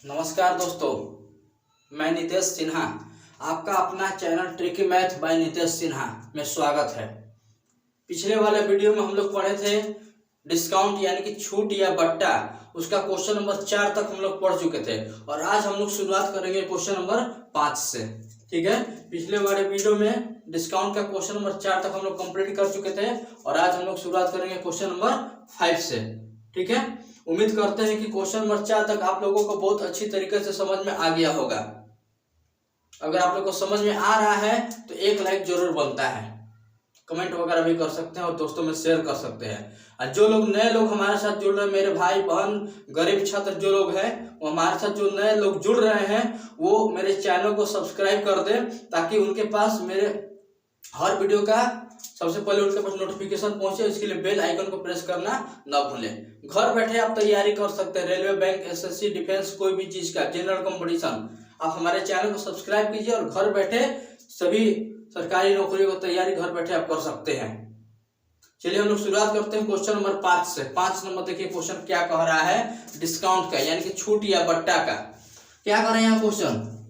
नमस्कार दोस्तों, मैं नितेश सिन्हा। आपका अपना channel tricky math bye Nitesh Sinha में स्वागत है। पिछले वाले वीडियो में हम लोग पढ़े थे डिस्काउंट यानी कि छूट या बट्टा, उसका क्वेश्चन नंबर 4 तक हम लोग पढ़ चुके थे और आज हम लोग शुरुआत करेंगे क्वेश्चन नंबर 5 से। ठीक है, पिछले वाले वीडियो में डिस्काउंट का क्वेश्चन नंबर 4 तक हम लोग कंप्लीट कर चुके थे और आज हम लोग शुरुआत करेंगे क्वेश्चन नंबर 5 से। ठीक है, उम्मीद करते हैं कि क्वेश्चन नंबर 4 तक आप लोगों को बहुत अच्छी तरीके से समझ में आ गया होगा। अगर आप लोगों को समझ में आ रहा है तो एक लाइक जरूर बनता है, कमेंट वगैरह भी कर सकते हैं और दोस्तों में शेयर कर सकते हैं। और जो लोग नए लोग हमारे साथ जुड़ रहे हैं, मेरे भाई बहन गरीब छात्र जो लोग हैं वो हमारे साथ जो नए लोग जुड़ रहे हैं वो मेरे चैनल को सब्सक्राइब कर दें ताकि उनके पास मेरे हर वीडियो का सबसे पहले उनके पास नोटिफिकेशन पहुंचे। इसके लिए बेल आइकन को प्रेस करना न भूलें। घर बैठे आप तैयारी कर सकते हैं, रेलवे, बैंक, एसएससी, डिफेंस, कोई भी चीज का जनरल कंपटीशन। आप हमारे चैनल को सब्सक्राइब कीजिए और घर बैठे सभी सरकारी नौकरियों की तैयारी घर बैठे आप कर सकते हैं। चलिए हम लोग शुरुआत करते हैं क्वेश्चन नंबर 5 से। 5 नंबर देखिए क्वेश्चन क्या कह रहा है, डिस्काउंट का यानी कि छूट या बट्टा का। क्या कर रहे हैं यहाँ क्वेश्चन,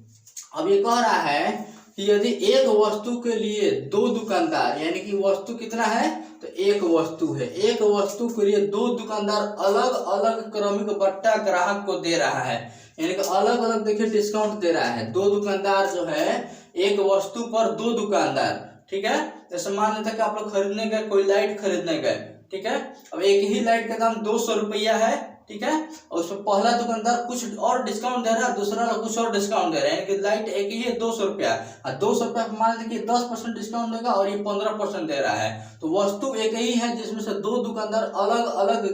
अब ये कह रहा है कि यदि एक वस्तु के लिए दो दुकानदार, यानी कि वस्तु कितना है तो एक वस्तु है, एक वस्तु के लिए दो दुकानदार अलग अलग क्रमिक बट्टा ग्राहक को दे रहा है, यानी कि अलग अलग देखिए डिस्काउंट दे रहा है। दो दुकानदार जो है एक वस्तु पर दो दुकानदार, ठीक है। जैसे मान लेते कि आप लोग खरीदने गए, कोई लाइट खरीदने गए, ठीक है। अब एक ही लाइट का दाम 200 रुपया है, ठीक है, और उसमें पहला दुकानदार कुछ और डिस्काउंट दे रहा है, दूसरा कुछ और डिस्काउंट दे रहा है, यानी कि लाइट एक ही है 200 रुपया और 200 रुपया मान लीजिए 10% डिस्काउंट देगा और ये 15% दे रहा है। तो वस्तु एक ही है जिसमें से दो दुकानदार अलग अलग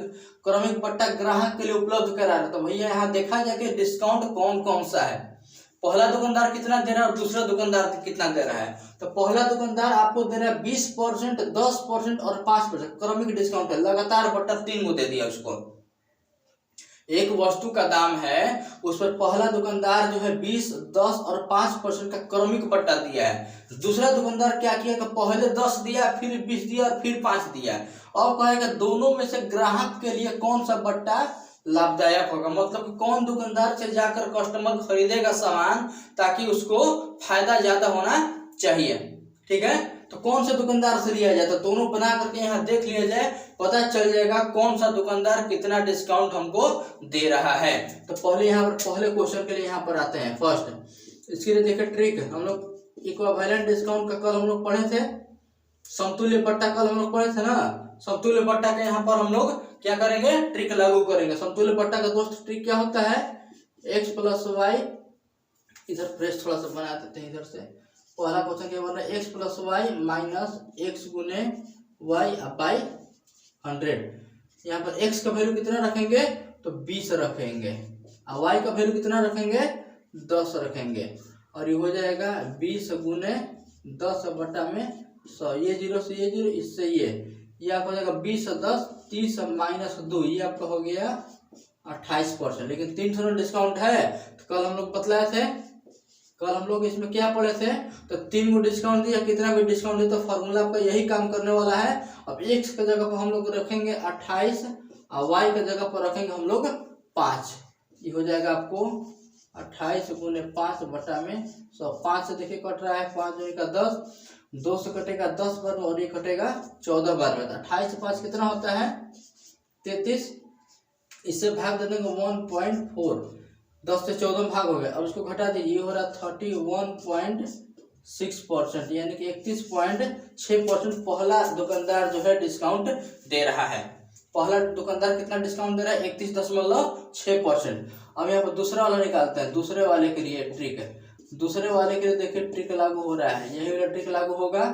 क्रमिक बट्टा ग्राहक के लिए उपलब्ध करा रहे। तो भैया यहाँ देखा जाए कि डिस्काउंट कौन कौन सा है, पहला दुकानदार कितना दे रहा है और दूसरा दुकानदार कितना दे रहा है। तो पहला दुकानदार आपको दे रहा है 20%, 10% और 5% क्रमिक डिस्काउंट है, लगातार बट्टा 3 को दे दिया उसको। एक वस्तु का दाम है उस पर पहला दुकानदार जो है 20, 10 और 5% का क्रमिक बट्टा दिया है। दूसरा दुकानदार क्या किया कि पहले 10 दिया, फिर 20 दिया और फिर 5 दिया। और कहेगा दोनों में से ग्राहक के लिए कौन सा बट्टा लाभदायक होगा, मतलब कौन दुकानदार से जाकर कस्टमर खरीदेगा सामान ताकि उसको फायदा ज्यादा होना चाहिए। ठीक है, तो कौन से दुकानदार से लिया जाए, तो दोनों बना करके यहाँ देख लिया जाए, पता चल जाएगा कौन सा दुकानदार कितना डिस्काउंट हमको दे रहा है। तो पहले यहाँ पर पहले क्वेश्चन के लिए यहाँ पर आते हैं फर्स्ट। इसके लिए देखिए ट्रिक, हम लोग इक्विवेलेंट डिस्काउंट का कल हम लोग पढ़े थे, समतुल्य बट्टा कल हम लोग पढ़े थे ना। समतुल्य बट्टा के यहाँ पर हम लोग क्या करेंगे, ट्रिक लागू करेंगे। समतुल्य बट्टा का दोस्त ट्रिक क्या होता है, x प्लस वाई, इधर प्रेस थोड़ा सा बना देते हैं इधर से। पहला क्वेश्चन क्या बन रहा है, x plus Y minus X गुने वाई बाई 100। यहाँ पर x का वैल्यू कितना रखेंगे तो 20 रखेंगे और y का वैल्यू कितना रखेंगे 10 रखेंगे और ये हो जाएगा 20 गुने 10 बट्टा में 100। ये 0 से ये 0, इससे ये आपका हो जाएगा 20 और 10, 30 माइनस 2, ये आपका हो गया 28%। लेकिन 300 डिस्काउंट है, तो कल हम लोग बतलाए थे, कल हम लोग इसमें क्या पढ़े थे, तो 3 को डिस्काउंट दिया, कितना भी डिस्काउंट दिया, तो फॉर्मूला आपका यही काम करने वाला है। अब x के जगह पर हम लोग रखेंगे 28 और y के जगह पर रखेंगे हम लोग 5। ये हो जाएगा आपको 28 गुने 5 बटा में 100। 5 से देखिए कट रहा है, 5 दूनी का 10, 2 से कटेगा 10 बार में और ये कटेगा 14 बार में। 28 से 5 कितना होता है 33, इससे भाग दे देंगे 1.4, 10 से 14 भाग हो गया। अब इसको घटा दीजिए, ये हो रहा 31.6%, यानी कि 31.6% पहला दुकानदार जो है डिस्काउंट दे रहा है। पहला दुकानदार कितना डिस्काउंट दे रहा है 31.6%। अब यहाँ पर दूसरा वाला निकालते हैं, दूसरे वाले के लिए ट्रिक है। दूसरे वाले के लिए देखिए ट्रिक लागू हो रहा है, यही वाला ट्रिक लागू होगा,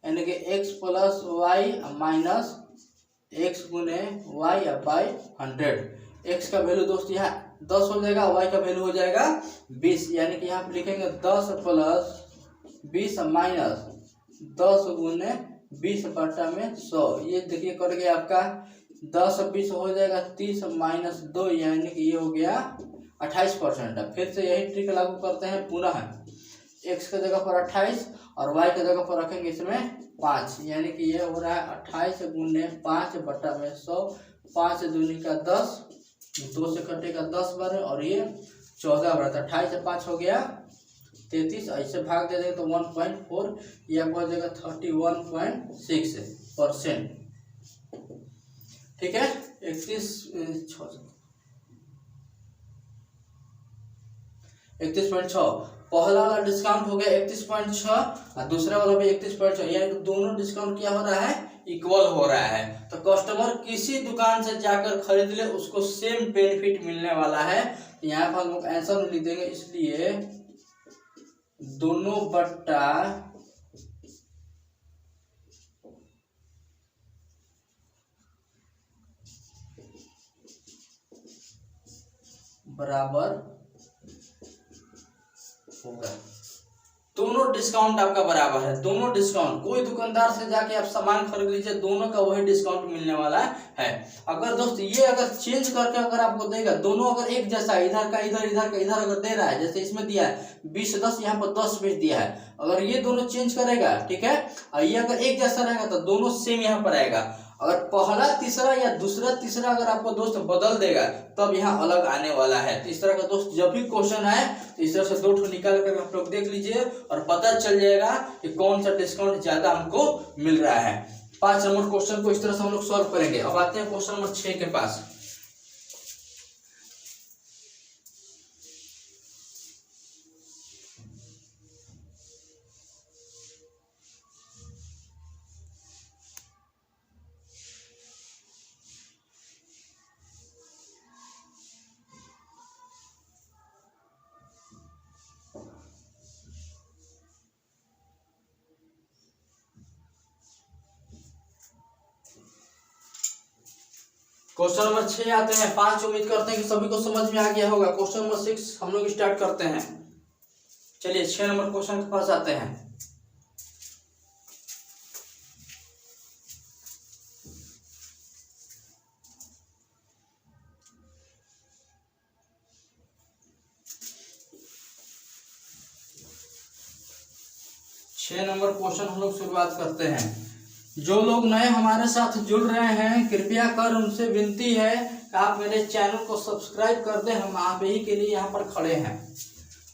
यानी कि x plus Y minus X गुने वाई बाई 100। x का वैल्यू दोस्त यहाँ 10 हो जाएगा, y का वैल्यू हो जाएगा 20, यानी कि यहाँ पर लिखेंगे 10 प्लस 20 माइनस 10 गुने 20 बटा में 100। ये देखिए कट गया आपका 10 और 20 हो जाएगा 30 माइनस 2, यानी कि ये हो गया 28%। फिर से यही ट्रिक लागू करते हैं पुनः, x के जगह पर 28 और y के जगह पर रखेंगे इसमें 5, यानी कि ये हो रहा है 28 गुने 5 बटा में 100। 5 दूनी का 10, 2 से कटेगा 10 बार और ये 14 बढ़ता, 28 से 5 हो गया 33, ऐसे भाग दे देंगे तो 1.4, यह आपको हो जाएगा 31.6%। ठीक है, 31.6 पहला वाला डिस्काउंट हो गया 31.6 और दूसरा वाला भी 31.6, यानी दोनों डिस्काउंट क्या हो रहा है, इक्वल हो रहा है। तो कस्टमर किसी दुकान से जाकर खरीद ले उसको सेम बेनिफिट मिलने वाला है। यहाँ पर हम लोग आंसर लिख देंगे, इसलिए दोनों बट्टा बराबर होगा। दोनों डिस्काउंट आपका बराबर है, दोनों डिस्काउंट, कोई दुकानदार से जाके आप सामान खरीद लीजिए, दोनों का वही डिस्काउंट मिलने वाला है। अगर दोस्त ये अगर चेंज करके अगर आपको देगा, दोनों अगर एक जैसा, इधर का इधर, इधर का इधर अगर दे रहा है, जैसे इसमें दिया है 20-10, यहाँ पर 10-20 दिया है, अगर ये दोनों चेंज करेगा, ठीक है, और ये अगर एक जैसा रहेगा तो दोनों सेम यहाँ पर आएगा। अगर पहला तीसरा या दूसरा तीसरा अगर आपको दोस्त बदल देगा तब यहाँ अलग आने वाला है। तो इस तरह का दोस्त जब भी क्वेश्चन आए तो इस तरह से 2 निकाल कर आप लोग देख लीजिए और पता चल जाएगा कि कौन सा डिस्काउंट ज्यादा हमको मिल रहा है। 5 नंबर क्वेश्चन को इस तरह से हम लोग सॉल्व करेंगे। अब आते हैं क्वेश्चन नंबर 6 के पास। क्वेश्चन नंबर 6 आते हैं। 5 उम्मीद करते हैं कि सभी को समझ में आ गया होगा। क्वेश्चन नंबर 6 हम लोग स्टार्ट करते हैं। चलिए 6 नंबर क्वेश्चन के पास आते हैं। नंबर क्वेश्चन हम लोग शुरुआत करते हैं। जो लोग नए हमारे साथ जुड़ रहे हैं, कृपया कर उनसे विनती है कि आप मेरे चैनल को सब्सक्राइब कर दें, हम आप ही के लिए यहाँ पर खड़े हैं।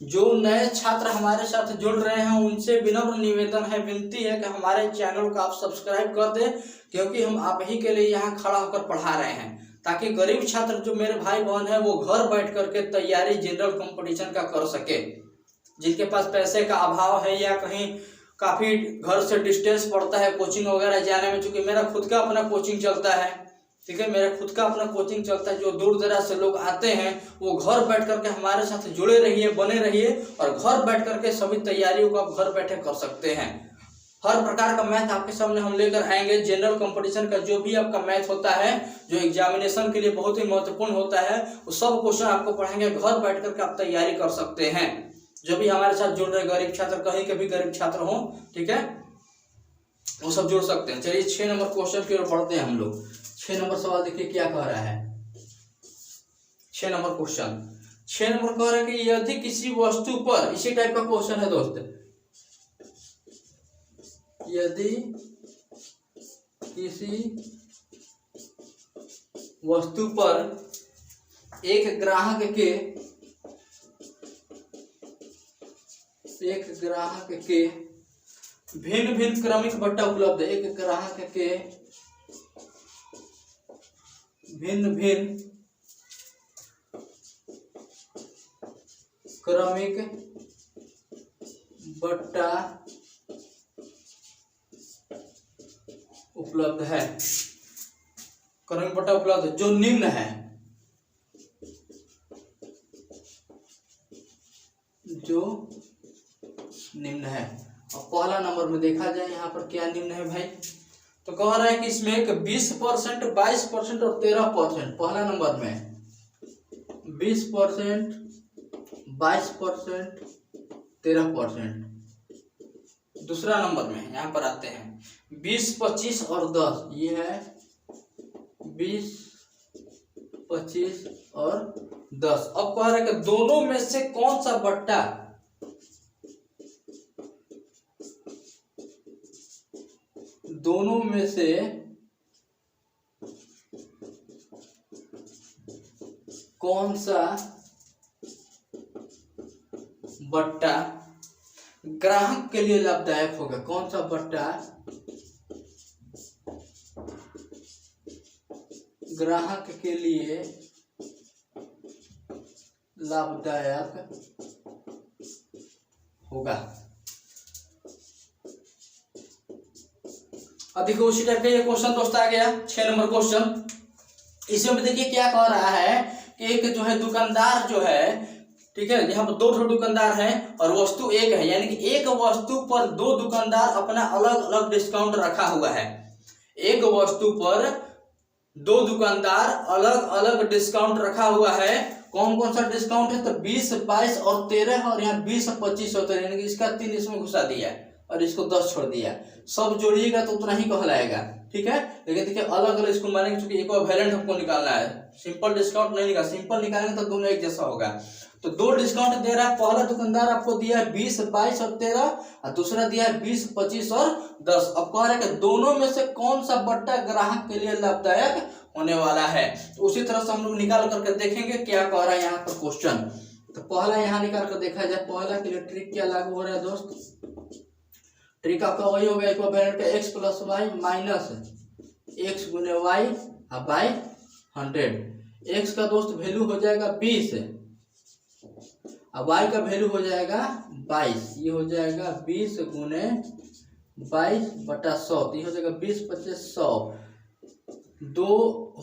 जो नए छात्र हमारे साथ जुड़ रहे हैं उनसे विनम्र निवेदन है, विनती है कि हमारे चैनल को आप सब्सक्राइब कर दें, क्योंकि हम आप ही के लिए यहाँ खड़ा होकर पढ़ा रहे हैं, ताकि गरीब छात्र जो मेरे भाई बहन है वो घर बैठ करके तैयारी जनरल कंपटीशन का कर सके। जिनके पास पैसे का अभाव है या कहीं काफ़ी घर से डिस्टेंस पड़ता है कोचिंग वगैरह जाने में, चूँकि मेरा खुद का अपना कोचिंग चलता है, ठीक है, मेरा खुद का अपना कोचिंग चलता है। जो दूर दराज से लोग आते हैं वो घर बैठ करके हमारे साथ जुड़े रहिए, बने रहिए, और घर बैठ करके सभी तैयारियों को आप घर बैठे कर सकते हैं। हर प्रकार का मैथ आपके सामने हम लेकर आएंगे। जनरल कंपटीशन का जो भी आपका मैथ होता है, जो एग्जामिनेशन के लिए बहुत ही महत्वपूर्ण होता है, वो सब क्वेश्चन आपको पढ़ाएंगे, घर बैठ करके आप तैयारी कर सकते हैं। जो भी हमारे साथ जुड़ रहे गरीब छात्र, कहीं के भी गरीब छात्र हो, ठीक है, वो सब जुड़ सकते हैं। चलिए 6 नंबर क्वेश्चन की ओर बढ़ते हैं हम लोग। 6 नंबर सवाल देखिए क्या कह रहा है। 6 नंबर क्वेश्चन, 6 नंबर कह रहा है कि यदि किसी वस्तु पर, इसी टाइप का क्वेश्चन है दोस्त, यदि किसी वस्तु पर एक ग्राहक के भिन्न भिन्न क्रमिक बट्टा उपलब्ध है, एक ग्राहक के भिन्न भिन्न क्रमिक बट्टा उपलब्ध है, क्रमिक बट्टा उपलब्ध जो निम्न है, जो निम्न है। और पहला नंबर में देखा जाए यहाँ पर क्या निम्न है भाई, तो कह रहा है कि इसमें एक 20%, 22% और 13%। पहला नंबर में 20%, 22%, 13%। दूसरा नंबर में यहाँ पर आते हैं 20, 25 और 10। ये है 20, 25 और 10। अब कह रहा है कि दोनों में से कौन सा बट्टा बट्टा ग्राहक के लिए लाभदायक होगा। कौन सा बट्टा ग्राहक के लिए लाभदायक होगा। अब देखो उसी टाइप का ये क्वेश्चन दोस्त आ गया 6 नंबर क्वेश्चन। इसमें भी देखिए क्या कह रहा है कि एक जो है दुकानदार जो है, ठीक है, यहाँ पर 2 दुकानदार हैं और वस्तु एक है, यानी कि एक वस्तु पर 2 दुकानदार अपना अलग अलग डिस्काउंट रखा हुआ है। एक वस्तु पर 2 दुकानदार अलग अलग डिस्काउंट रखा हुआ है। कौन कौन सा डिस्काउंट है? तो 20, 22 और 13 और यहाँ 20 और 25 होता है, यानी कि इसका 3 इसमें घुसा दिया और इसको 10 छोड़ दिया। सब जोड़िएगा तो उतना ही कहलाएगा, ठीक है। लेकिन देखिए अलग अलग इसको मानेंगे, क्योंकि इक्विवेलेंट हमको निकालना है, सिंपल डिस्काउंट नहीं निकाल, सिंपल निकालेंगे तो दोनों एक जैसा होगा। तो 2 डिस्काउंट दे रहा है। पहला दुकानदार आपको दिया है 20, 22 और 13 और दूसरा दिया है 20, 25 और 10। अब कह रहा है कि दोनों में से कौन सा बट्टा ग्राहक के लिए लाभदायक होने वाला है। तो उसी तरह से हम लोग निकाल करके देखेंगे क्या कह रहा है यहाँ पर क्वेश्चन। तो पहला यहाँ निकाल कर देखा जाए, पहला के लिए ट्रिक क्या लागू हो रहा है दोस्त? ट्रिक आपका वही हो गया, इक्विवेलेंट का x + y minus x × y by 100। x का दोस्त वैल्यू हो जाएगा 20 और y का वैल्यू हो जाएगा 22। ये हो जाएगा 20 × 22/100, तो ये हो जाएगा 20, 25, 100। 2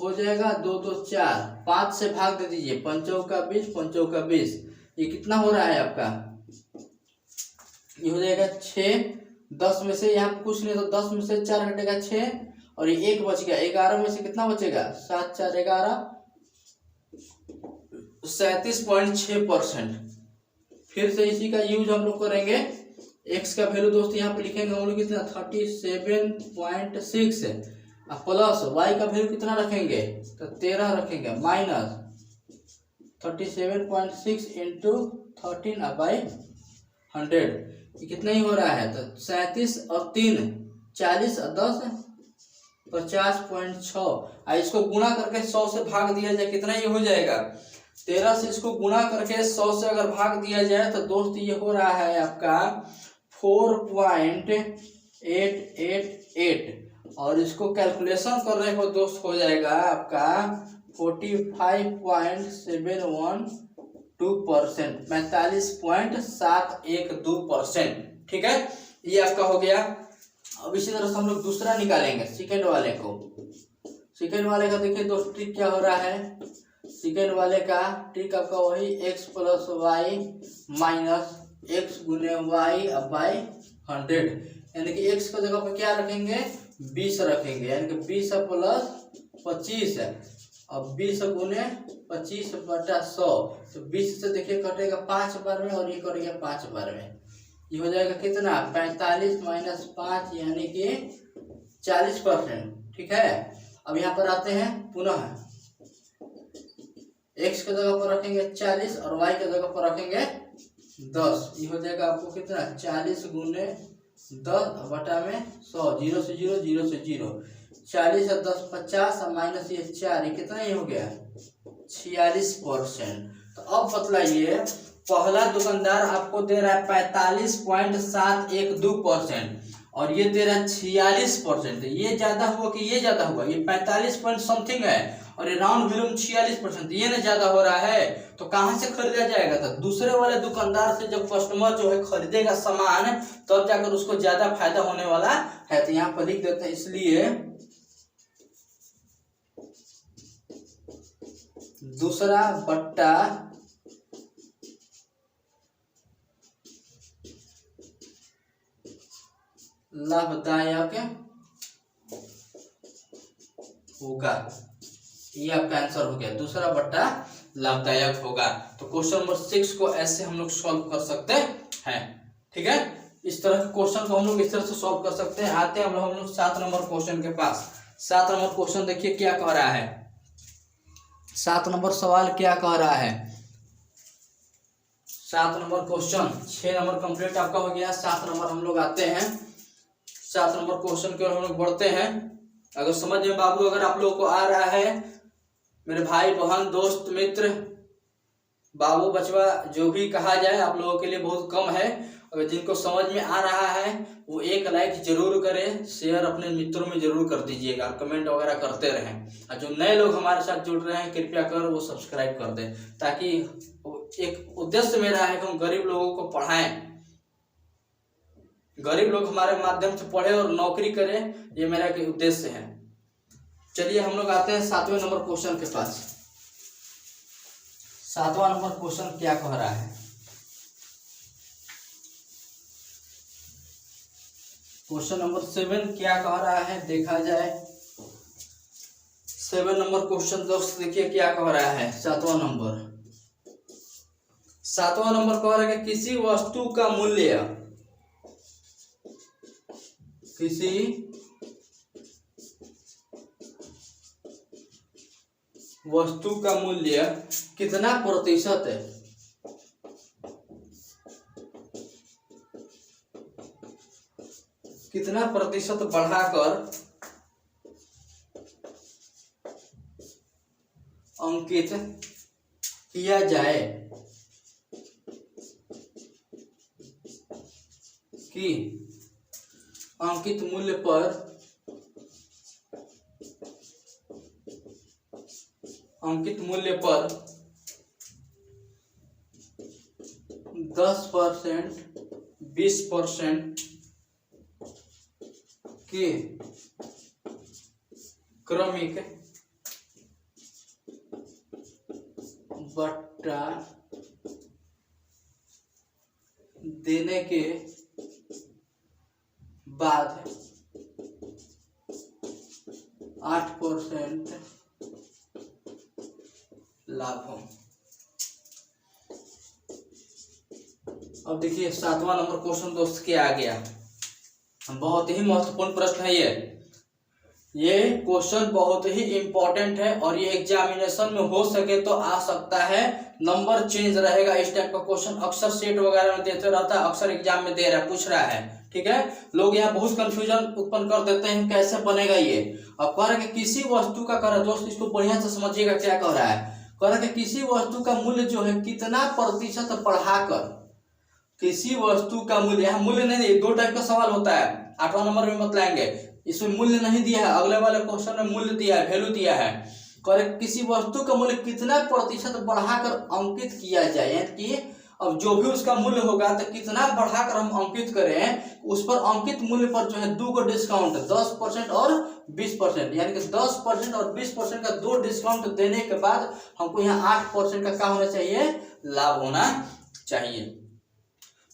हो जाएगा, 2, 2, 4, 5 से भाग दे दीजिए, 5 का 20, 5 का 20। ये कितना हो रहा है आपका? ये हो जाएगा 6। 10 में से यहाँ कुछ नहीं, तो 10 में से 4 घटेगा 6 और ये 1 बच गया। 11 में से कितना बचेगा? 7, 4, 11, 37.6%। फिर से इसी का यूज हम लोग करेंगे। x का वैल्यू दोस्त यहाँ पे लिखेंगे हम लोग कितना? 37.6 है प्लस y का वैल्यू कितना रखेंगे? तो 13 रखेंगे माइनस 37.6 इंटू 13/100। ये कितना ही हो रहा है? तो 37 और 3 40 और 10 50.6। इसको गुणा करके 100 से भाग दिया जाए, कितना ये हो जाएगा? 13 से इसको गुणा करके 100 से अगर भाग दिया जाए तो दोस्त ये हो रहा है आपका 4.888 और इसको कैलकुलेशन करने को दोस्त हो जाएगा आपका 45.712%, 45.712%, ठीक है। ये आपका हो गया। अब इसी तरह से हम लोग दूसरा निकालेंगे, सेकेंड वाले को। सेकेंड वाले का देखिए दोस्त ट्रिक क्या हो रहा है। सेकेंड वाले का ट्रिक आपका वही x + y minus x × y by 100, यानी कि x की जगह पर क्या रखेंगे? 20 रखेंगे, यानी कि 20 + 25 है और 20 × 25/100। तो 20 से देखिए कटेगा 5 बार में और ये कटेगा 5 बार में। ये हो जाएगा कितना? 45 - 5 यानी कि 40%, ठीक है। अब यहाँ पर आते हैं पुनः, x की जगह पर रखेंगे 40 और y की जगह पर रखेंगे 10। ये हो जाएगा आपको कितना? 40 × 10/100, 0 से 0, 0 से 0, 40 और 10 50 और माइनस ये 4, ये कितना ही हो गया? 46%। तो अब बतलाइए, पहला दुकानदार आपको दे रहा है 45.712% और ये दे रहा है 46%। ये ज्यादा हुआ कि ये ज्यादा हुआ? ये 45 पॉइंट समथिंग है और ये राउंड वैल्यू में 46%, ये ना ज्यादा हो रहा है। तो कहाँ से खरीदा जाएगा? तो दूसरे वाले दुकानदार से जब कस्टमर जो है खरीदेगा सामान, तब जाकर उसको ज्यादा फायदा होने वाला है। तो यहाँ पर लिख देते हैं, इसलिए दूसरा बट्टा लाभदायक होगा। ये आपका आंसर हो गया, दूसरा बट्टा लाभदायक होगा। तो क्वेश्चन नंबर 6 को ऐसे हम लोग सॉल्व कर सकते हैं, ठीक है। इस तरह के क्वेश्चन को हम लोग इस तरह से सॉल्व कर सकते हैं। आते हैं हम लोग 7 नंबर क्वेश्चन के पास। 7 नंबर क्वेश्चन देखिए क्या कह रहा है। 7 नंबर सवाल क्या कह रहा है। 7 नंबर क्वेश्चन, 6 नंबर कंप्लीट आपका हो गया। 7 नंबर हम लोग आते हैं। 7 नंबर क्वेश्चन की ओर हम लोग बढ़ते हैं। अगर समझ में बाबू अगर आप लोगों को आ रहा है, मेरे भाई बहन दोस्त मित्र बाबू बचवा जो भी कहा जाए आप लोगों के लिए बहुत कम है। अगर जिनको समझ में आ रहा है वो एक लाइक जरूर करें, शेयर अपने मित्रों में जरूर कर दीजिएगा, कमेंट वगैरह करते रहें। और जो नए लोग हमारे साथ जुड़ रहे हैं कृपया कर वो सब्सक्राइब कर दें, ताकि एक उद्देश्य मेरा है कि हम गरीब लोगों को पढ़ाएं, गरीब लोग हमारे माध्यम से पढ़े और नौकरी करें, ये मेरा एक उद्देश्य है। चलिए हम लोग आते हैं 7वें नंबर क्वेश्चन के पास। 7वां नंबर क्वेश्चन क्या कह रहा है? क्वेश्चन नंबर 7 क्या कह रहा है देखा जाए। 7 नंबर क्वेश्चन दोस्त देखिए क्या कह रहा है। 7वां नंबर कह रहा है कि किसी वस्तु का मूल्य, किसी वस्तु का मूल्य कितना प्रतिशत है, कितना प्रतिशत बढ़ाकर अंकित किया जाए कि अंकित मूल्य पर 10%, 20% के क्रमिक बट्टा देने के बाद 8% लाभ हो। अब देखिए 7वां नंबर क्वेश्चन दोस्त क्या आ गया। बहुत ही महत्वपूर्ण प्रश्न है ये क्वेश्चन बहुत ही इंपॉर्टेंट है और ये एग्जामिनेशन में हो सके तो आ सकता है, नंबर चेंज रहेगा। इस टाइप का क्वेश्चन अक्सर सेट वगैरह में देते रहता है, अक्सर एग्जाम में दे रहा है, पूछ रहा है, ठीक है। लोग यहाँ बहुत कंफ्यूजन उत्पन्न कर देते हैं कैसे बनेगा ये। अब कह रहा है कि किसी वस्तु का, कह रहा है दोस्त इसको बढ़िया से समझिएगा क्या कह रहा है। कह रहा है कि किसी वस्तु का मूल्य जो है कितना प्रतिशत बढ़ाकर, किसी वस्तु का मूल्य, यहाँ मूल्य नहीं, 2 टाइप का सवाल होता है 8वां नंबर में बतलाएंगे। इसमें मूल्य नहीं दिया है, अगले वाले क्वेश्चन में मूल्य दिया है, वैल्यू दिया है। करेक्ट, किसी वस्तु का मूल्य कितना प्रतिशत बढ़ाकर अंकित किया जाए, यानी कि अब जो भी उसका मूल्य होगा तो कितना बढ़ाकर हम अंकित करें, उस पर अंकित मूल्य पर जो है 2 को डिस्काउंट, 10% और 20%, यानी कि 10% और 20% का 2 डिस्काउंट देने के बाद हमको यहाँ 8% का क्या होना चाहिए, लाभ होना चाहिए।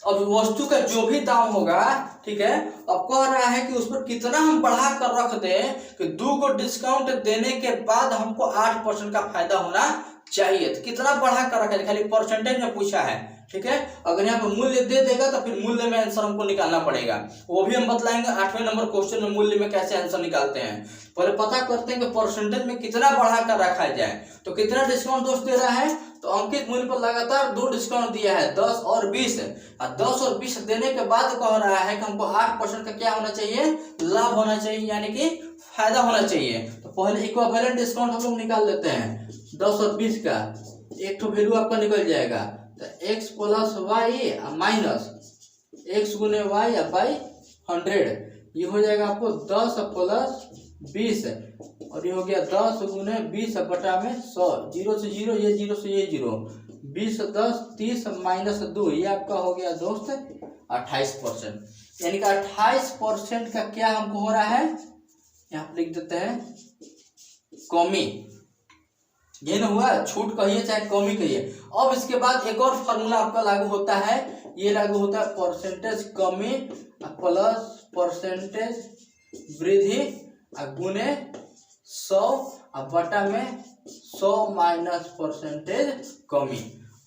अब वस्तु का जो भी दाम होगा, ठीक है, अब कह रहा है कि उस पर कितना हम बढ़ा कर रख दें कि 2 को डिस्काउंट देने के बाद हमको 8% का फायदा होना चाहिए। तो कितना बढ़ा कर रखा है, खाली परसेंटेज में पूछा है, ठीक है। अगर यहाँ पर मूल्य दे देगा तो फिर मूल्य में आंसर हमको निकालना पड़ेगा, वो भी हम बतलाएंगे 8वें नंबर क्वेश्चन में मूल्य में कैसे आंसर निकालते हैं। पहले पता करते हैं कि परसेंटेज में कितना बढ़ा कर रखा जाए। तो कितना डिस्काउंट दोस्त दे रहा है, तो अंकित मूल्य पर लगातार 2 डिस्काउंट दिया है, 10 और 20। 10 और 20 देने के बाद कह रहा है कि हमको 8% का क्या होना चाहिए, लाभ होना चाहिए, यानी कि फायदा होना चाहिए। तो पहले इक्विवेलेंट डिस्काउंट हम लोग निकाल लेते हैं 10 और 20 का। एक तो वैल्यू आपका निकल जाएगा, तो x plus Y minus x गुने वाई बाई 100, ये हो जाएगा आपको 10 प्लस 20 और ये हो गया 10 गुने 20 बटा में 100, 0 से 0, ये 0 से ये 0, 20 10 30 माइनस 2, ये आपका हो गया दोस्त 28%, यानी कि 28% का क्या हमको हो रहा है, यहाँ पर लिख देते हैं कमी। ये ना हुआ, छूट कहिए चाहे कमी कहिए। अब इसके बाद एक और फॉर्मूला आपका लागू होता है, ये लागू होता है परसेंटेज कमी प्लस परसेंटेज वृद्धि गुने 100 बटा में 100 माइनस परसेंटेज कमी।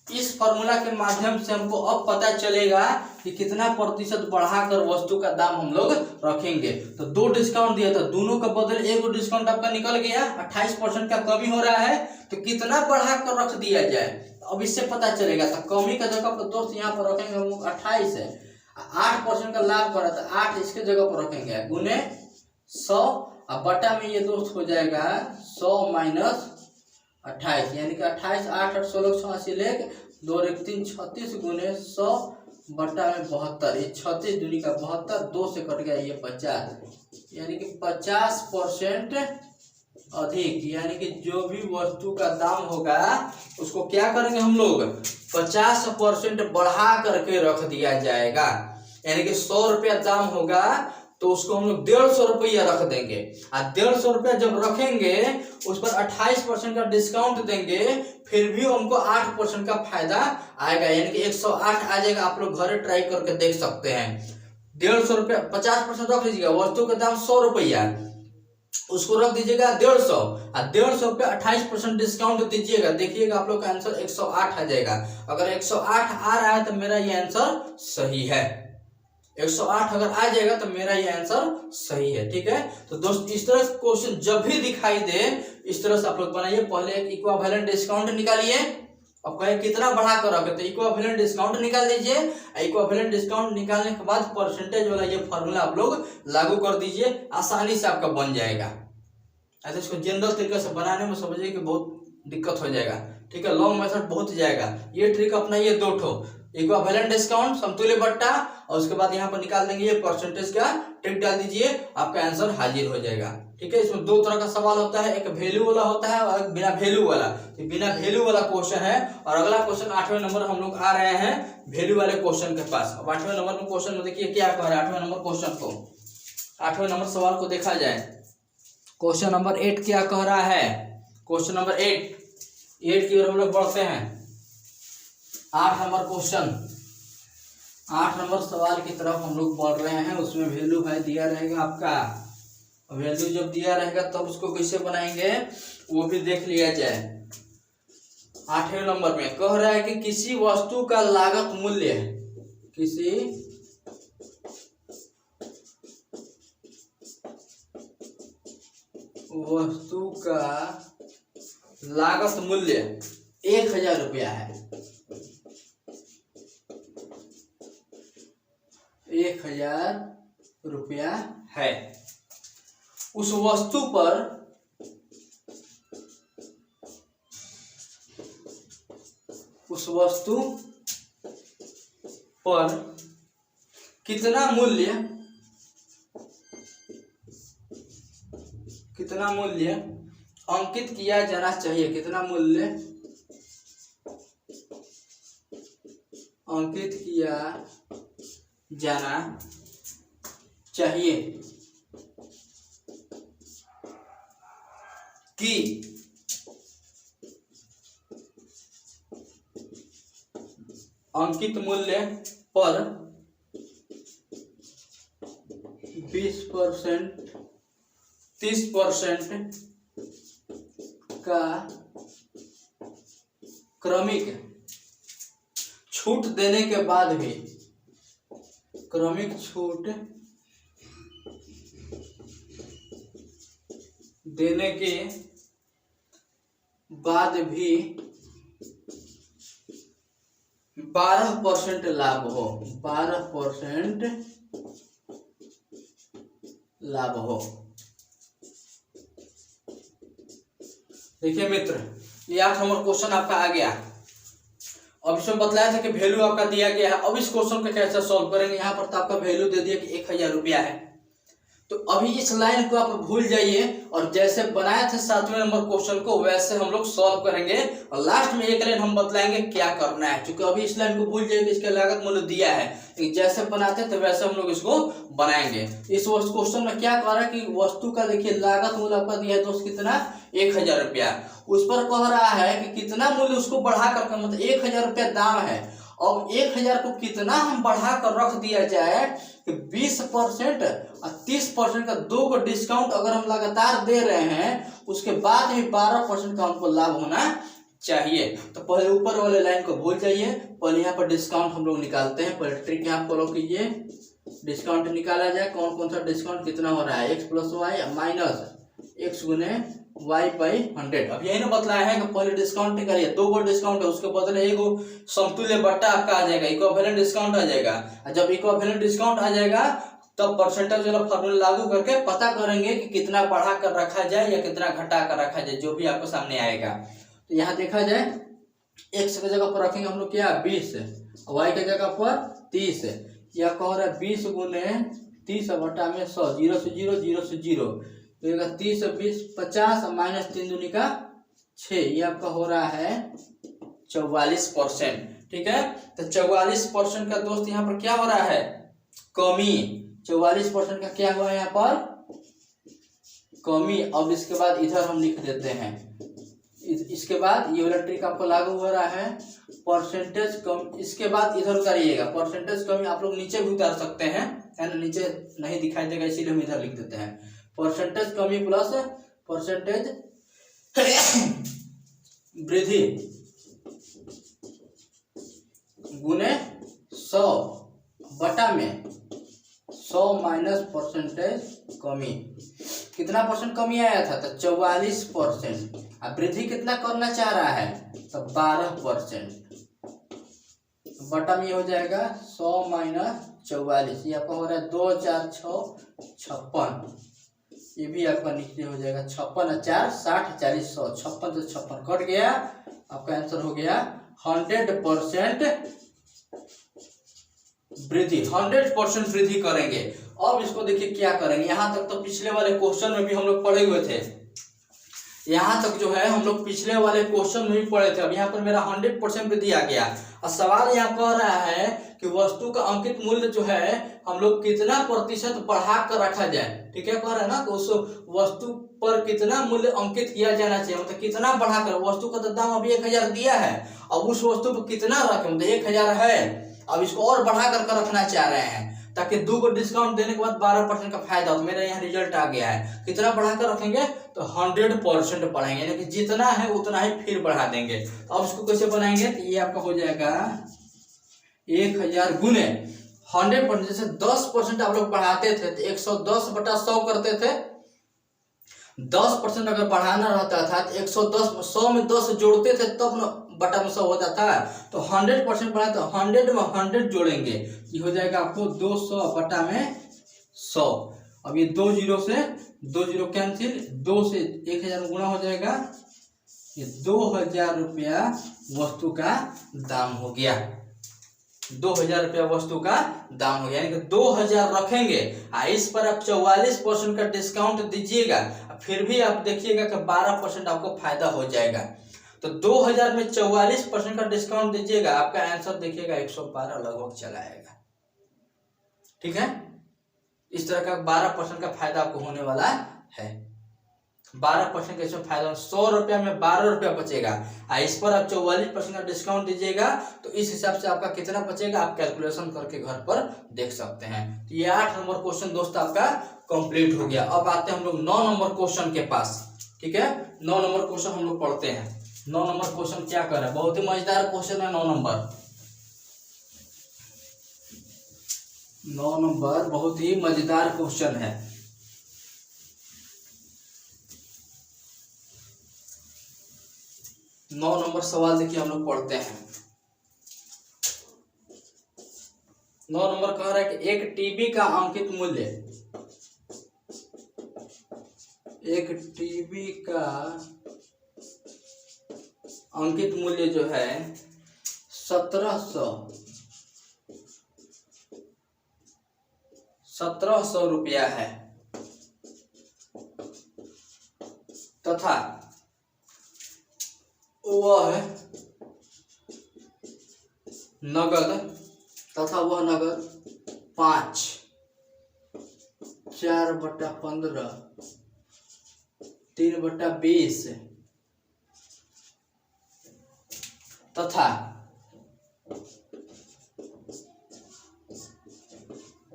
इस फॉर्मूला के माध्यम से हमको अब पता चलेगा कि कितना प्रतिशत बढ़ाकर वस्तु का दाम हम लोग रखेंगे। तो 2 डिस्काउंट दिया था, दोनों का बदल 1 डिस्काउंट आपका निकल गया, 28% का कमी हो रहा है, तो कितना बढ़ाकर रख दिया जाए, अब इससे पता चलेगा। तो कमी का जगह पर दोस्त यहाँ पर रखेंगे हम लोग 28 है, 8% का लाभ पड़ा था, 8 इसके जगह पर रखेंगे गुने 100 बटा में ये दोस्त हो जाएगा 100 माइनस 28, यानी कि 28 8 8 16 86 लेके 2 और 1 3 36 गुने 100 बटा में 72, ये 36 दूनी का 72, 2 से कट गया ये 50, यानी कि 50% अधिक, यानी कि जो भी वस्तु का दाम होगा उसको क्या करेंगे हम लोग 50% बढ़ा करके रख दिया जाएगा। यानी कि 100 रुपया दाम होगा तो उसको हम लोग 150 रुपया रख देंगे, और 150 रुपया जब रखेंगे उस पर 28% का डिस्काउंट देंगे, फिर भी हमको 8% का फायदा आएगा, यानी कि 108 आ जाएगा। आप लोग घर ट्राई करके देख सकते हैं। 150 रुपया 50% रख लीजिएगा, वस्तु का दाम 100 रुपया, उसको रख दीजिएगा 150, और 150 पे 28% डिस्काउंट दीजिएगा, देखिएगा आप लोग का आंसर 108 आ जाएगा। अगर 108 आ रहा है तो मेरा ये आंसर सही है। 108 अगर आ जाएगा तो मेरा ये आंसर सही है। ठीक है, तो दोस्त इस तरह से क्वेश्चन जब भी दिखाई दे इस तरह से आप लोग बनाइए। पहले एक इक्विवेलेंट डिस्काउंट निकालिए, अब कहे कितना बढ़ा कर रखे तो इक्विवेलेंट डिस्काउंट निकाल दीजिए। इक्विवेलेंट डिस्काउंट निकालने के बाद परसेंटेज वाला ये फॉर्मूला आप लोग लागू कर दीजिए, आसानी से आपका बन जाएगा। ऐसे इसको जनरल तरीके से बनाने में समझिए कि बहुत दिक्कत हो जाएगा। ठीक है, लॉन्ग मेथड बहुत जाएगा। ये ट्रिक अपना ये 2 ठो इक्विवेलेंट डिस्काउंट समतुल्य बट्टा, और उसके बाद यहाँ पर निकाल देंगे ये परसेंटेज का ट्रिक डाल दीजिए, आपका आंसर हाजिर हो जाएगा। ठीक है, इसमें 2 तरह का सवाल होता है, एक वैल्यू वाला होता है और एक बिना वैल्यू वाला। तो बिना वैल्यू वाला क्वेश्चन है, और अगला क्वेश्चन 8वें नंबर हम लोग आ रहे हैं वैल्यू वाले क्वेश्चन के पास। अब 8वें नंबर में क्वेश्चन में देखिए क्या कह रहा है। 8वें नंबर क्वेश्चन को, 8वें नंबर सवाल को देखा जाए। क्वेश्चन नंबर 8 क्या कह रहा है। क्वेश्चन नंबर 8 की ओर हम लोग बढ़ते हैं। 8 नंबर क्वेश्चन, 8 नंबर सवाल की तरफ हम लोग बढ़ रहे हैं। उसमें वैल्यू भाई दिया रहेगा आपका, वैल्यू जब दिया रहेगा तब उसको कैसे बनाएंगे वो भी देख लिया जाए। 8वें नंबर में कह रहा है कि किसी वस्तु का लागत मूल्य, किसी वस्तु का लागत मूल्य 1000 रुपया है। 1000 रुपया है। उस वस्तु पर कितना मूल्य अंकित किया जाना चाहिए, कितना मूल्य अंकित किया जाना चाहिए कि अंकित मूल्य पर 20% 30% का क्रमिक छूट देने के बाद भी, क्रमिक छूट देने के बाद भी 12% लाभ हो, 12% लाभ हो। देखिए मित्र, ये 8 नंबर क्वेश्चन आपका आ गया। अब इसमें बतलाया था कि वैल्यू आपका दिया गया है। अब इस क्वेश्चन को कैसे सॉल्व करेंगे। यहाँ पर तो आपका वैल्यू दे दिया कि 1000 रुपया है। तो अभी इस लाइन को आप भूल जाइए और जैसे बनाए थे 7वें नंबर क्वेश्चन को वैसे हम लोग सॉल्व करेंगे, और लास्ट में एक लाइन हम बतलाएंगे क्या करना है। क्योंकि अभी इस लाइन को भूल जाइए, इसके लागत मूल्य दिया है, लेकिन जैसे बनाते थे वैसे हम लोग इसको बनाएंगे। इस क्वेश्चन में क्या कह रहा है कि वस्तु का देखिए लागत मूल्य आपका दिया है दोस्त कितना 1000 रुपया। उस पर कह रहा है कि कितना मूल्य उसको बढ़ा करके, मतलब 1000 रुपया दाम है। अब 1000 को कितना हम बढ़ा कर रख दिया जाए कि 20% और 30% का 2 को डिस्काउंट अगर हम लगातार दे रहे हैं, उसके बाद भी 12% का हमको लाभ होना चाहिए। तो पहले ऊपर वाले लाइन को भूल जाइए, पहले यहाँ पर डिस्काउंट हम लोग निकालते हैं। पहले ट्रिक यहाँ फॉलो कीजिए, डिस्काउंट निकाला जाए। कौन कौन सा डिस्काउंट कितना हो रहा है, x + y माइनस x गुने y बाई 100। अब यही ना बतलाया है कि पहले डिस्काउंट निकालिए। 2 को डिस्काउंट है, उसके बदले एगो समतुल्य बट्टा आपका आ जाएगा, इक्विवेलेंट डिस्काउंट आ जाएगा। और जब इक्विवेलेंट डिस्काउंट आ जाएगा तब परसेंटेज वाला फॉर्मूला लागू करके पता करेंगे कि कितना बढ़ा कर रखा जाए या कितना घटा कर रखा जाए, जो भी आपको सामने आएगा। तो यहाँ देखा जाए x की जगह पर रखेंगे हम लोग क्या 20, y की जगह पर 30, या कह रहा है 20 गुने 30 बटा में 100, 0 से 0 0 से 0, तो 30 20 50 माइनस 3 दूनी का 6, ये आपका हो रहा है 44%। ठीक है, तो 44% का दोस्त यहाँ पर क्या हो रहा है, कमी। 44% का क्या हुआ यहाँ पर, कमी। अब इसके बाद इधर हम लिख देते हैं, इसके बाद ये वाला ट्रिक आपको लागू हो रहा है, परसेंटेज कम। इसके बाद इधर उतारिएगा, परसेंटेज कमी आप लोग नीचे भी उतार सकते हैं, है ना, नीचे नहीं दिखाई देगा इसीलिए हम इधर लिख देते हैं, परसेंटेज कमी प्लस परसेंटेज वृद्धि गुने 100 बटा में 100 माइनस परसेंटेज कमी। कितना परसेंट कमी आया था, तो 44%। अब वृद्धि कितना करना चाह रहा है, तो 12%, बटा में हो जाएगा 100 माइनस 44, ये आपका हो रहा है 2 4 6 56, ये भी आपका नीचे हो जाएगा 56 4 60 40 100, 56 से 56 कट गया, आपका आंसर हो गया 100% वृद्धि। 100% वृद्धि करेंगे। अब इसको देखिए क्या करेंगे, यहाँ तक तो पिछले वाले क्वेश्चन में भी हम लोग पढ़े हुए थे, यहाँ तक जो है हम लोग पिछले वाले क्वेश्चन में भी पढ़े थे। अब यहाँ पर मेरा 100% वृद्धि आ गया। और सवाल यहाँ कह रहा है कि वस्तु का अंकित मूल्य जो है हम लोग कितना प्रतिशत बढ़ा कर रखा जाए। ठीक है, कह रहा है ना, तो उस वस्तु पर कितना मूल्य अंकित किया जाना चाहिए, मतलब कितना बढ़ाकर। वस्तु का तो दाम अभी 1000 दिया है, अब उस वस्तु पर कितना रखें, मतलब 1000 है, अब इसको और बढ़ा कर रखना चाह रहे हैं, ताकि 2 को डिस्काउंट देने के बाद 12% का फायदा हो। तो मेरा यहाँ रिजल्ट आ गया है, कितना बढ़ाकर रखेंगे, तो 100% बढ़ाएंगे, यानी कि जितना है उतना ही फिर बढ़ा देंगे। अब इसको कैसे बनाएंगे, तो ये आपका हो जाएगा 1000 गुने 100%। जैसे 10% आप लोग बढ़ाते थे तो 110 बटा 100 करते थे, 10% अगर बढ़ाना रहता था तो 110, 100 में 10 जोड़ते थे तब न बटा में 100 होता था। तो 100% बढ़ा तो 100 में 100 जोड़ेंगे, ये हो जाएगा आपको 200 बटा में 100। अब ये 2 0 से 2 0 कैंसिल, 2 से 1000 गुणा हो जाएगा, ये 2000 रुपया वस्तु का दाम हो गया। 2000 रुपया वस्तु का दाम हो गया, यानी कि 2000 रखेंगे, इस पर आप 44% का डिस्काउंट दीजिएगा, फिर भी आप देखिएगा कि 12% आपको फायदा हो जाएगा। तो 2000 में 44% का डिस्काउंट दीजिएगा, आपका आंसर देखिएगा 112 लगभग चला आएगा। ठीक है, इस तरह का 12% का फायदा आपको होने वाला है। 12% का इसमें फायदा, 100 रुपया में 12 रुपया बचेगा, इस पर आप 44% का डिस्काउंट दीजिएगा, तो इस हिसाब से आपका कितना बचेगा आप कैलकुलेशन करके घर पर देख सकते हैं। तो ये 8 नंबर क्वेश्चन दोस्त आपका कंप्लीट हो गया। अब आते हैं हम लोग 9 नंबर क्वेश्चन के पास। ठीक है, 9 नंबर क्वेश्चन हम लोग पढ़ते हैं। 9 नंबर क्वेश्चन क्या कर रहा है, बहुत ही मजेदार क्वेश्चन है। 9 नंबर बहुत ही मजेदार क्वेश्चन है। नौ नंबर सवाल देखिए हम लोग पढ़ते हैं। 9 नंबर कह रहा है कि एक टीबी का अंकित मूल्य, एक टीबी का अंकित मूल्य जो है 1700 रुपया है, तथा वह नगद 5 4/15 3/20 तथा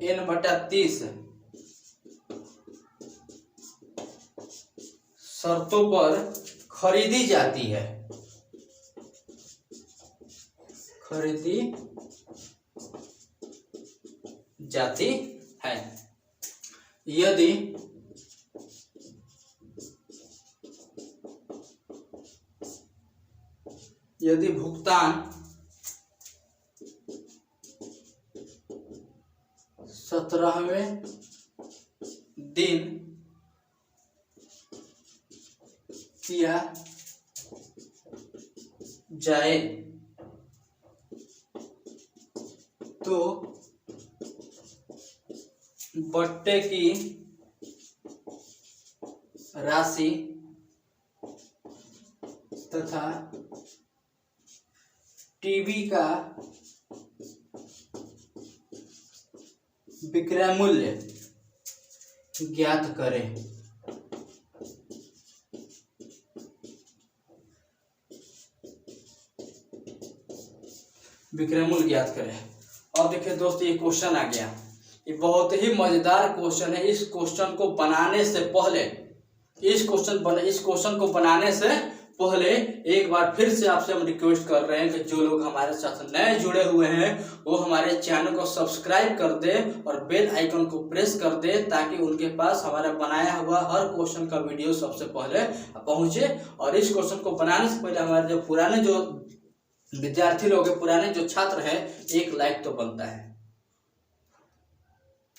N/30 शर्तों पर खरीदी जाती है, यदि भुगतान 17वें दिन किया जाए तो बट्टे की राशि तथा टीवी का विक्रय मूल्य ज्ञात करें। विक्रय मूल्य ज्ञात करें। अब देखिए दोस्तों, ये क्वेश्चन आ गया। ये बहुत ही मजेदार क्वेश्चन है। इस क्वेश्चन को बनाने से पहले इस क्वेश्चन को बनाने से पहले एक बार फिर से आपसे हम रिक्वेस्ट कर रहे हैं कि जो लोग हमारे साथ नए जुड़े हुए हैं वो हमारे चैनल को सब्सक्राइब कर दे और बेल आइकन को प्रेस कर दे, ताकि उनके पास हमारा बनाया हुआ हर क्वेश्चन का वीडियो सबसे पहले पहुंचे। और इस क्वेश्चन को बनाने से पहले हमारे जो पुराने जो विद्यार्थी लोग हैं, पुराने जो छात्र हैं, एक लाइक तो बनता है।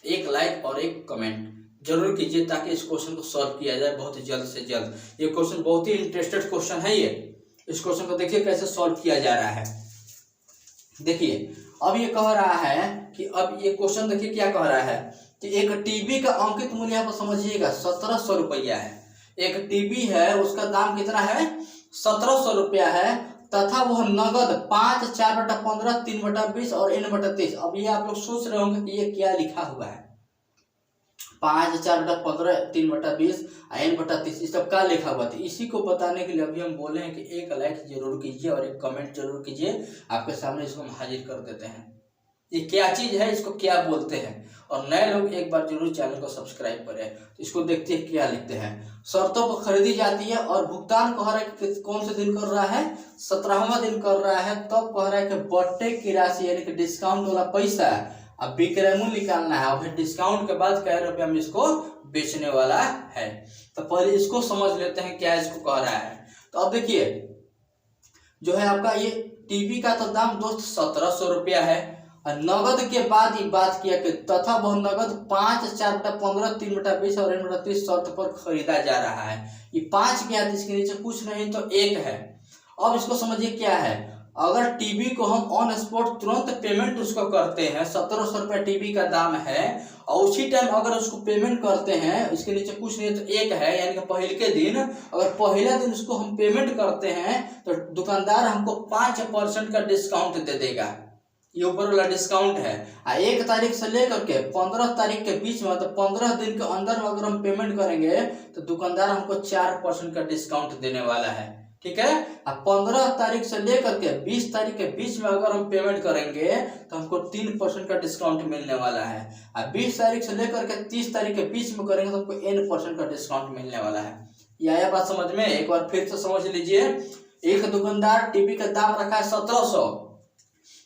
एक लाइक और एक कमेंट जरूर कीजिए ताकि इस क्वेश्चन को सॉल्व किया जाए बहुत ही जल्द से जल्द। ये क्वेश्चन बहुत ही इंटरेस्टेड क्वेश्चन है। इस क्वेश्चन को देखिए कैसे सॉल्व किया जा रहा है। देखिए अब ये कह रहा है कि अब ये क्वेश्चन देखिए क्या कह रहा है कि एक टीवी का अंकित मूल्य यहाँ पर समझिएगा 1700 रुपया है। एक टीवी है, उसका दाम कितना है? 1700 रुपया है, तथा वह नगद 5, 4/15, 3/20 और n/30। अब ये आप लोग सोच रहे होंगे कि ये क्या लिखा हुआ है। 5, 4/15, 3/20 n/30 इस सब क्या लिखा हुआ था। इसी को बताने के लिए अभी हम बोले हैं कि एक लाइक जरूर कीजिए और एक कमेंट जरूर कीजिए। आपके सामने इसको हम हाजिर कर देते हैं। ये क्या चीज है, इसको क्या बोलते हैं, और नए लोग एक बार जरूर चैनल को सब्सक्राइब करें। तो इसको देखते हैं क्या लिखते हैं। शर्तों पर खरीदी जाती है और भुगतान कह रहा है कि कौन से दिन कर रहा है? 17वां दिन कर रहा है। तब कह रहा है कि बट्टे की राशि यानी कि डिस्काउंट वाला पैसा अब विक्रय मूल्य निकालना है। और फिर डिस्काउंट के बाद क्या रुपया में इसको बेचने वाला है। तो पहले इसको समझ लेते हैं क्या इसको कह रहा है। तो अब देखिए जो है आपका ये टीवी का तो दाम दोस्त 1700 रुपया है। और नगद के बाद ही बात किया कि तथा वह नगद 5, 4/15, 3/20 और n/30 शर्त पर खरीदा जा रहा है। ये 5 क्या है, इसके नीचे कुछ नहीं तो 1 है। अब इसको समझिए क्या है। अगर टीवी को हम ऑन स्पॉट तुरंत पेमेंट उसको करते हैं, 1700 रुपया टीवी का दाम है, और उसी टाइम अगर उसको पेमेंट करते हैं, इसके नीचे कुछ नहीं तो 1 है, यानी कि पहले के दिन अगर पहला दिन उसको हम पेमेंट करते हैं तो दुकानदार हमको 5% का डिस्काउंट दे देगा। ये ऊपर वाला डिस्काउंट है। 1 तारीख से लेकर के 15 तारीख के बीच में, मतलब 15 दिन के अंदर में अगर हम पेमेंट करेंगे तो दुकानदार हमको 4% का डिस्काउंट देने वाला है। ठीक है। अब 15 तारीख से लेकर के 20 तारीख के बीच में अगर हम पेमेंट करेंगे तो हमको 3% का डिस्काउंट मिलने वाला है। अब 20 तारीख से लेकर के 30 तारीख के बीच में करेंगे तो हमको n% का डिस्काउंट मिलने वाला है। ये आया बात समझ में? एक बार फिर से समझ लीजिए। एक दुकानदार टीवी का दाम रखा है 1700।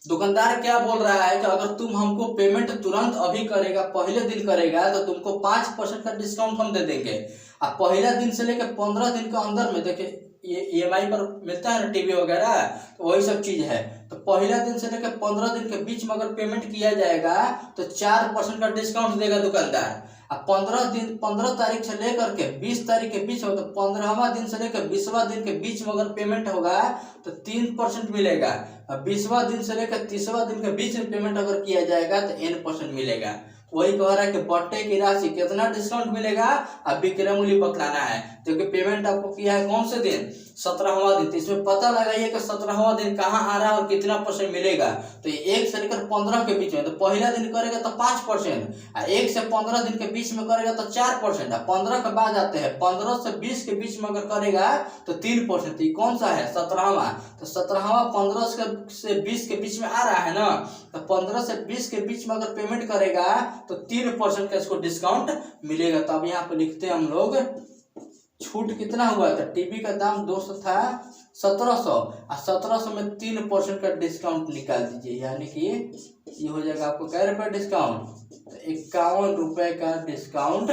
दुकानदार क्या बोल रहा है कि अगर तुम हमको पेमेंट तुरंत अभी करेगा, पहले दिन करेगा, तो तुमको 5% का डिस्काउंट हम दे देंगे। अब पहला दिन से लेकर 15 दिन के अंदर में देखिए ये EMI पर मिलता है ना टीवी वगैरह, तो वही सब चीज है। तो पहला दिन से लेकर 15 दिन के बीच में अगर पेमेंट किया जाएगा तो 4% का डिस्काउंट देगा दुकानदार। अब 15 तारीख से लेकर के 20 तारीख के बीच में, तो 15वां दिन से लेकर 20वां दिन के बीच में अगर पेमेंट होगा तो 3% मिलेगा। अब 20वां दिन से लेकर 30वां दिन के बीच में पेमेंट अगर किया जाएगा तो n% मिलेगा। वही कह रहा है कि बट्टे की राशि कितना डिस्काउंट मिलेगा, अब विक्रय मूल्य बतलाना है। क्योंकि पेमेंट आपको किया है कौन से दिन? 17वां दिन। तो इसमें पता लगाइए कि 17वां दिन कहाँ आ रहा है और कितना % मिलेगा। तो ये 1 से लेकर 15 के बीच में, तो पहला दिन करेगा तो 5%, 1 से 15 दिन के बीच में करेगा तो 4%, 15 के बाद आते हैं 15 से 20 के बीच में अगर करेगा तो 3%। ये कौन सा है? 17वां। तो 17वां 15 से 20 के बीच में आ रहा है ना, तो 15 से 20 के बीच में अगर पेमेंट करेगा तो 3% का इसको डिस्काउंट मिलेगा। तो अब यहाँ पे लिखते हैं हम लोग छूट कितना हुआ था। टीवी का दाम दोस्त था 1700 और 1700 में 3% का डिस्काउंट निकाल दीजिए, यानी कि ये हो जाएगा आपको क्या रुपये डिस्काउंट? तो 51 रुपये का डिस्काउंट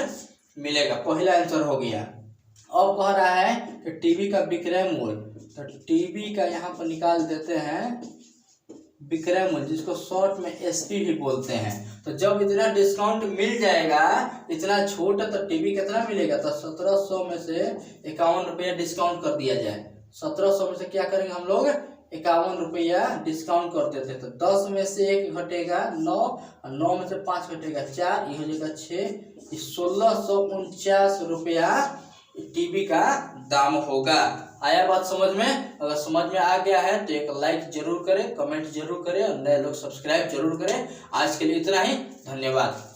मिलेगा। पहला आंसर हो गया। अब कह रहा है कि टीवी का विक्रय मूल्य, तो टीवी का यहाँ पर निकाल देते हैं विक्रय मूल्य, जिसको शॉर्ट में SP भी बोलते हैं। तो जब इतना डिस्काउंट मिल जाएगा, इतना छूट, तो टीवी कितना मिलेगा? तो 1700 में से 51 रुपया डिस्काउंट कर दिया जाए। 1700 में से क्या करेंगे हम लोग? 51 रुपया डिस्काउंट कर देते। तो 10 में से 1 घटेगा 9, 9 में से 5 घटेगा 4, ये हो जाएगा 6, 1649 रुपया टीवी का दाम होगा। आया बात समझ में? अगर समझ में आ गया है तो एक लाइक जरूर करें, कमेंट जरूर करें और नए लोग सब्सक्राइब जरूर करें। आज के लिए इतना ही, धन्यवाद।